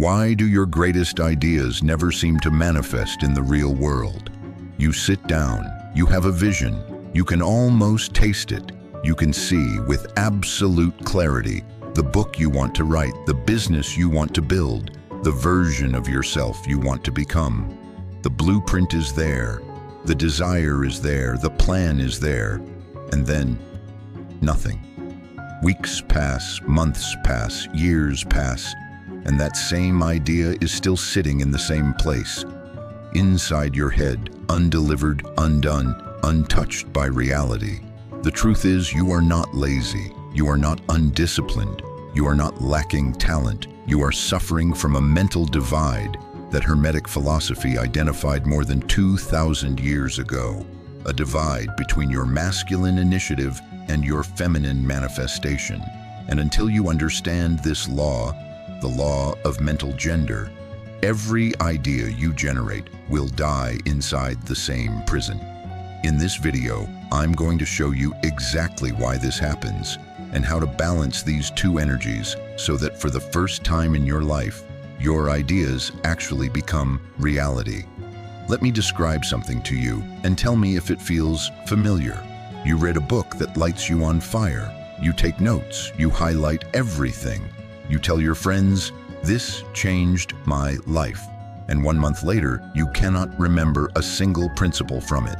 Why do your greatest ideas never seem to manifest in the real world? You sit down, you have a vision, you can almost taste it. You can see with absolute clarity the book you want to write, the business you want to build, the version of yourself you want to become. The blueprint is there, the desire is there, the plan is there, and then nothing. Weeks pass, months pass, years pass, and that same idea is still sitting in the same place, inside your head, undelivered, undone, untouched by reality. The truth is, you are not lazy, you are not undisciplined, you are not lacking talent, you are suffering from a mental divide that Hermetic philosophy identified more than 2,000 years ago. A divide between your masculine initiative and your feminine manifestation. And until you understand this law, the law of mental gender, every idea you generate will die inside the same prison. In this video, I'm going to show you exactly why this happens and how to balance these two energies so that for the first time in your life, your ideas actually become reality. Let me describe something to you and tell me if it feels familiar. You read a book that lights you on fire. You take notes, you highlight everything. You tell your friends, "This changed my life." And 1 month later, you cannot remember a single principle from it.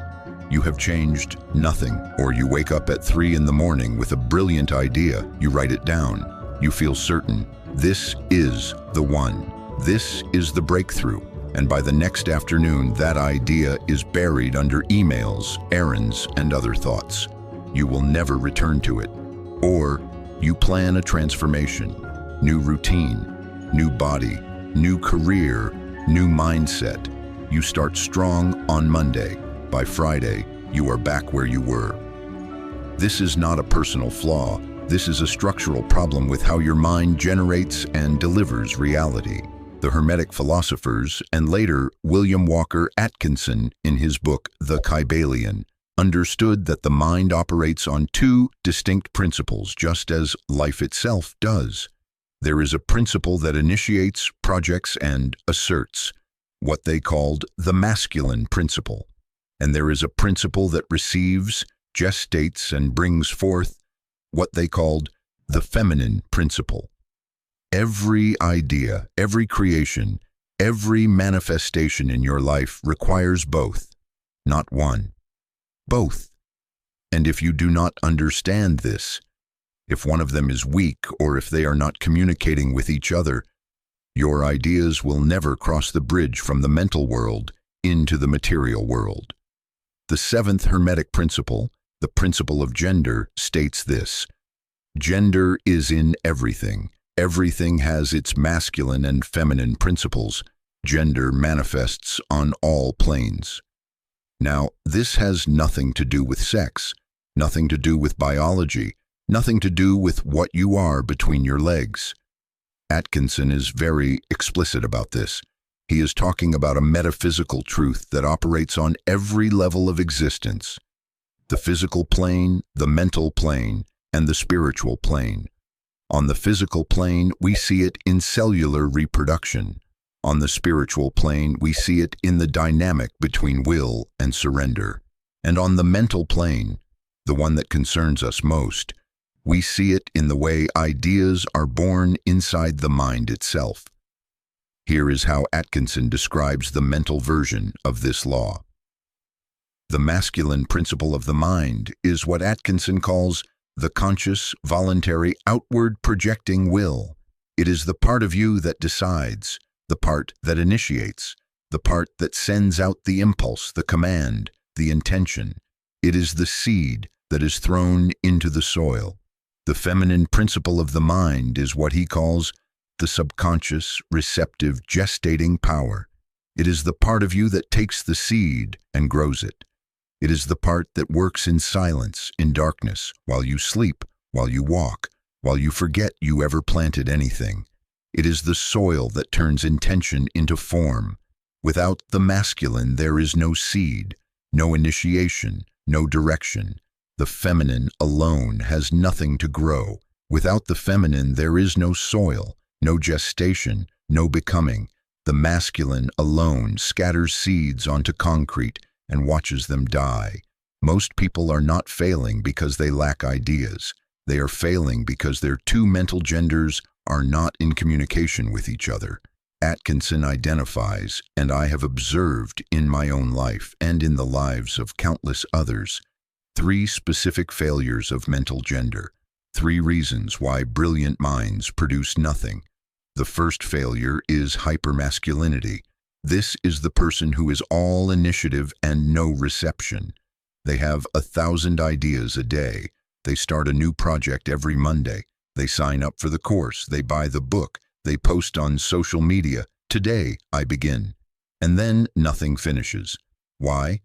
You have changed nothing. Or you wake up at 3 in the morning with a brilliant idea. You write it down. You feel certain. This is the one. This is the breakthrough. And by the next afternoon, that idea is buried under emails, errands, and other thoughts. You will never return to it. Or you plan a transformation, new routine, new body, new career, new mindset. You start strong on Monday. By Friday, you are back where you were. This is not a personal flaw. This is a structural problem with how your mind generates and delivers reality. The Hermetic philosophers, and later William Walker Atkinson in his book The Kybalion, understood that the mind operates on two distinct principles, just as life itself does. There is a principle that initiates, projects, and asserts, what they called the masculine principle. And there is a principle that receives, gestates, and brings forth, what they called the feminine principle. Every idea, every creation, every manifestation in your life requires both, not one, both. And if you do not understand this, if one of them is weak or if they are not communicating with each other, your ideas will never cross the bridge from the mental world into the material world. The Seventh Hermetic Principle, the principle of gender, states this: gender is in everything. Everything has its masculine and feminine principles. Gender manifests on all planes. Now, this has nothing to do with sex, nothing to do with biology, nothing to do with what you are between your legs. Atkinson is very explicit about this. He is talking about a metaphysical truth that operates on every level of existence: the physical plane, the mental plane, and the spiritual plane. On the physical plane, we see it in cellular reproduction. On the spiritual plane, we see it in the dynamic between will and surrender. And on the mental plane, the one that concerns us most, we see it in the way ideas are born inside the mind itself. Here is how Atkinson describes the mental version of this law. The masculine principle of the mind is what Atkinson calls the conscious, voluntary, outward projecting will. It is the part of you that decides, the part that initiates, the part that sends out the impulse, the command, the intention. It is the seed that is thrown into the soil. The feminine principle of the mind is what he calls the subconscious, receptive, gestating power. It is the part of you that takes the seed and grows it. It is the part that works in silence, in darkness, while you sleep, while you walk, while you forget you ever planted anything. It is the soil that turns intention into form. Without the masculine, there is no seed, no initiation, no direction. The feminine alone has nothing to grow. Without the feminine, there is no soil, no gestation, no becoming. The masculine alone scatters seeds onto concrete and watches them die. Most people are not failing because they lack ideas. They are failing because their two mental genders are not in communication with each other. Atkinson identifies, and I have observed in my own life and in the lives of countless others, 3 specific failures of mental gender, 3 reasons why brilliant minds produce nothing. The first failure is hyper-masculinity. This is the person who is all initiative and no reception. They have 1,000 ideas a day. They start a new project every Monday. They sign up for the course. They buy the book. They post on social media. Today, I begin. And then nothing finishes. Why?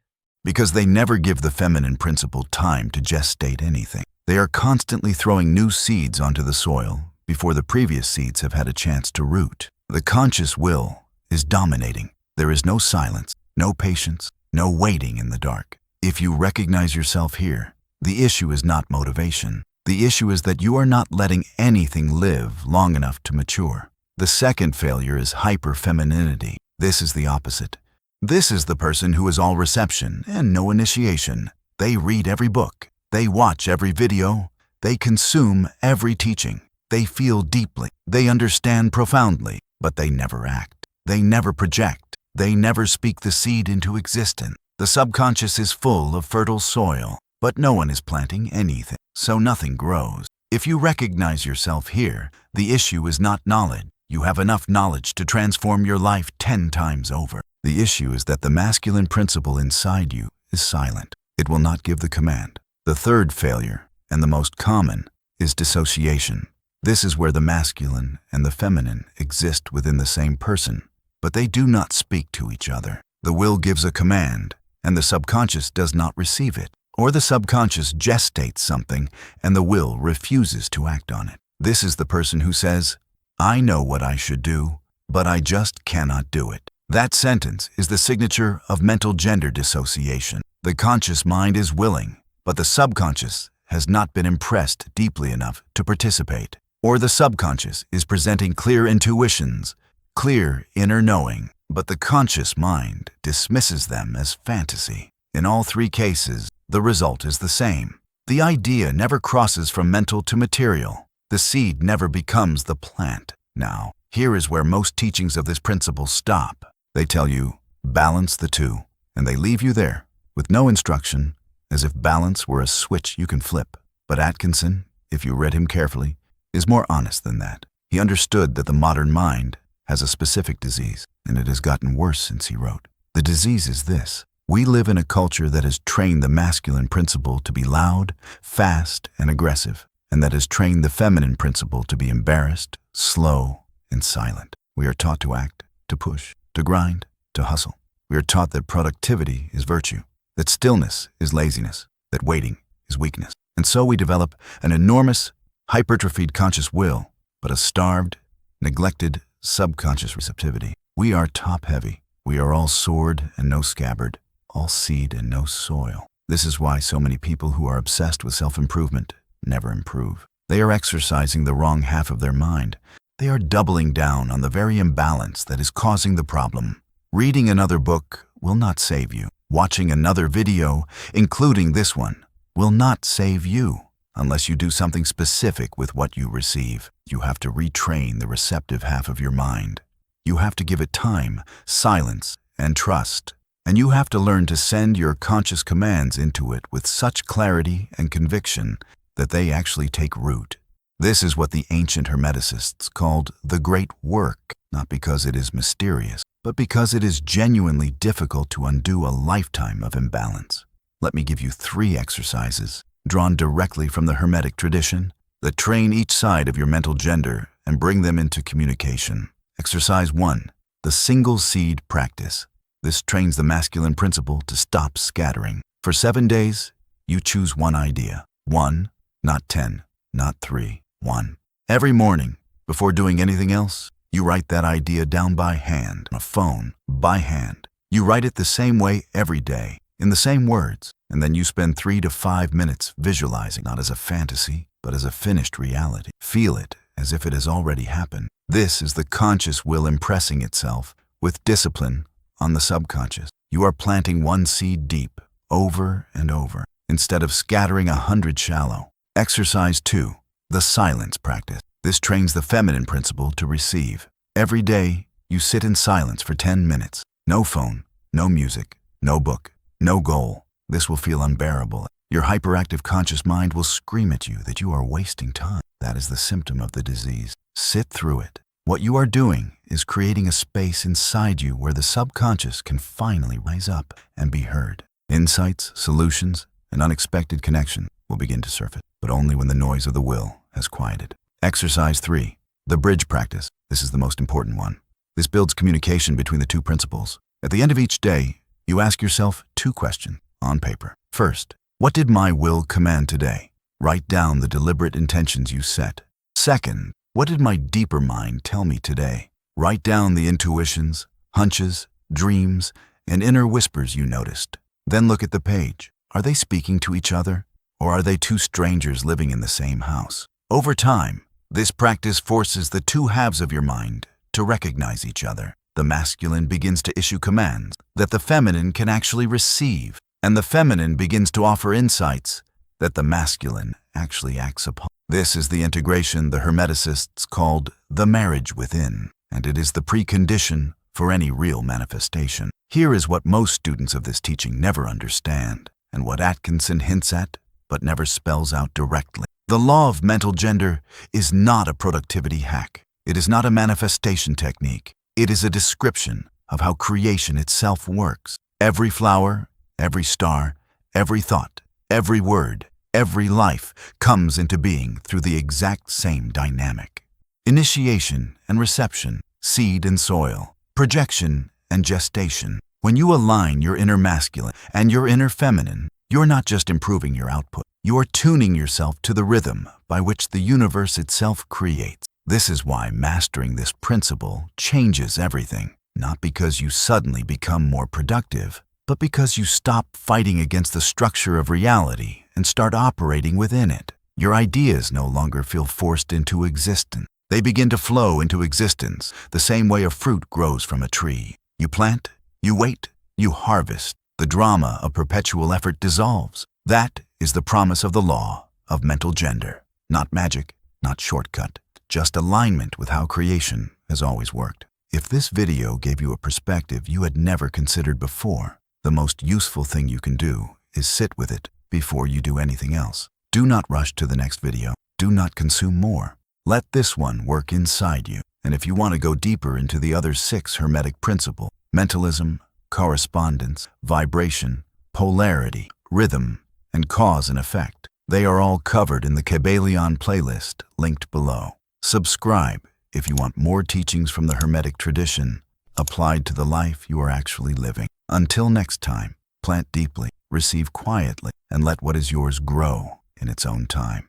Because they never give the feminine principle time to gestate anything. They are constantly throwing new seeds onto the soil before the previous seeds have had a chance to root. The conscious will is dominating. There is no silence, no patience, no waiting in the dark. If you recognize yourself here, the issue is not motivation. The issue is that you are not letting anything live long enough to mature. The second failure is hyper-femininity. This is the opposite. This is the person who is all reception and no initiation. They read every book. They watch every video. They consume every teaching. They feel deeply. They understand profoundly, but they never act. They never project. They never speak the seed into existence. The subconscious is full of fertile soil, but no one is planting anything, so nothing grows. If you recognize yourself here, the issue is not knowledge. You have enough knowledge to transform your life 10 times over. The issue is that the masculine principle inside you is silent. It will not give the command. The third failure, and the most common, is dissociation. This is where the masculine and the feminine exist within the same person, but they do not speak to each other. The will gives a command, and the subconscious does not receive it. Or the subconscious gestates something, and the will refuses to act on it. This is the person who says, I know what I should do, but I just cannot do it. That sentence is the signature of mental gender dissociation. The conscious mind is willing, but the subconscious has not been impressed deeply enough to participate. Or the subconscious is presenting clear intuitions, clear inner knowing, but the conscious mind dismisses them as fantasy. In all 3 cases, the result is the same. The idea never crosses from mental to material. The seed never becomes the plant. Now, here is where most teachings of this principle stop. They tell you, balance the two, and they leave you there with no instruction, as if balance were a switch you can flip. But Atkinson, if you read him carefully, is more honest than that. He understood that the modern mind has a specific disease, and it has gotten worse since he wrote. The disease is this. We live in a culture that has trained the masculine principle to be loud, fast, and aggressive, and that has trained the feminine principle to be embarrassed, slow, and silent. We are taught to act, to push, to grind, to hustle. We are taught that productivity is virtue, that stillness is laziness, that waiting is weakness. And so we develop an enormous, hypertrophied conscious will, but a starved, neglected, subconscious receptivity. We are top-heavy. We are all sword and no scabbard, all seed and no soil. This is why so many people who are obsessed with self-improvement never improve. They are exercising the wrong half of their mind. They are doubling down on the very imbalance that is causing the problem. Reading another book will not save you. Watching another video, including this one, will not save you unless you do something specific with what you receive. You have to retrain the receptive half of your mind. You have to give it time, silence, and trust. And you have to learn to send your conscious commands into it with such clarity and conviction that they actually take root. This is what the ancient Hermeticists called the great work, not because it is mysterious, but because it is genuinely difficult to undo a lifetime of imbalance. Let me give you 3 exercises, drawn directly from the Hermetic tradition, that train each side of your mental gender and bring them into communication. Exercise 1, the single seed practice. This trains the masculine principle to stop scattering. For 7 days, you choose one idea. 1, not 10, not 3, 1. Every morning, before doing anything else, you write that idea down by hand, on a phone, by hand. You write it the same way every day, in the same words, and then you spend 3 to 5 minutes visualizing, not as a fantasy, but as a finished reality. Feel it as if it has already happened. This is the conscious will impressing itself with discipline on the subconscious. You are planting one seed deep, over and over, instead of scattering 100 shallow. Exercise 2. The silence practice. This trains the feminine principle to receive. Every day, you sit in silence for 10 minutes. No phone, no music, no book, no goal. This will feel unbearable. Your hyperactive conscious mind will scream at you that you are wasting time. That is the symptom of the disease. Sit through it. What you are doing is creating a space inside you where the subconscious can finally rise up and be heard. Insights, solutions, and unexpected connection will begin to surface, but only when the noise of the will has quieted. Exercise 3. The bridge practice. This is the most important one. This builds communication between the two principles. At the end of each day, you ask yourself 2 questions on paper. First, what did my will command today? Write down the deliberate intentions you set. Second, what did my deeper mind tell me today? Write down the intuitions, hunches, dreams, and inner whispers you noticed. Then look at the page. Are they speaking to each other, or are they 2 strangers living in the same house? Over time, this practice forces the 2 halves of your mind to recognize each other. The masculine begins to issue commands that the feminine can actually receive, and the feminine begins to offer insights that the masculine actually acts upon. This is the integration the Hermeticists called the marriage within, and it is the precondition for any real manifestation. Here is what most students of this teaching never understand, and what Atkinson hints at but never spells out directly. The law of mental gender is not a productivity hack. It is not a manifestation technique. It is a description of how creation itself works. Every flower, every star, every thought, every word, every life comes into being through the exact same dynamic. Initiation and reception, seed and soil, projection and gestation. When you align your inner masculine and your inner feminine, you're not just improving your output. You're tuning yourself to the rhythm by which the universe itself creates. This is why mastering this principle changes everything. Not because you suddenly become more productive, but because you stop fighting against the structure of reality and start operating within it. Your ideas no longer feel forced into existence. They begin to flow into existence the same way a fruit grows from a tree. You plant, you wait, you harvest. The drama of perpetual effort dissolves. That is the promise of the law of mental gender. Not magic, not shortcut, just alignment with how creation has always worked. If this video gave you a perspective you had never considered before, the most useful thing you can do is sit with it before you do anything else. Do not rush to the next video. Do not consume more. Let this one work inside you. And if you want to go deeper into the other 6 Hermetic principles, mentalism, correspondence, vibration, polarity, rhythm, and cause and effect, they are all covered in the Kybalion playlist linked below. Subscribe if you want more teachings from the Hermetic tradition applied to the life you are actually living. Until next time, plant deeply, receive quietly, and let what is yours grow in its own time.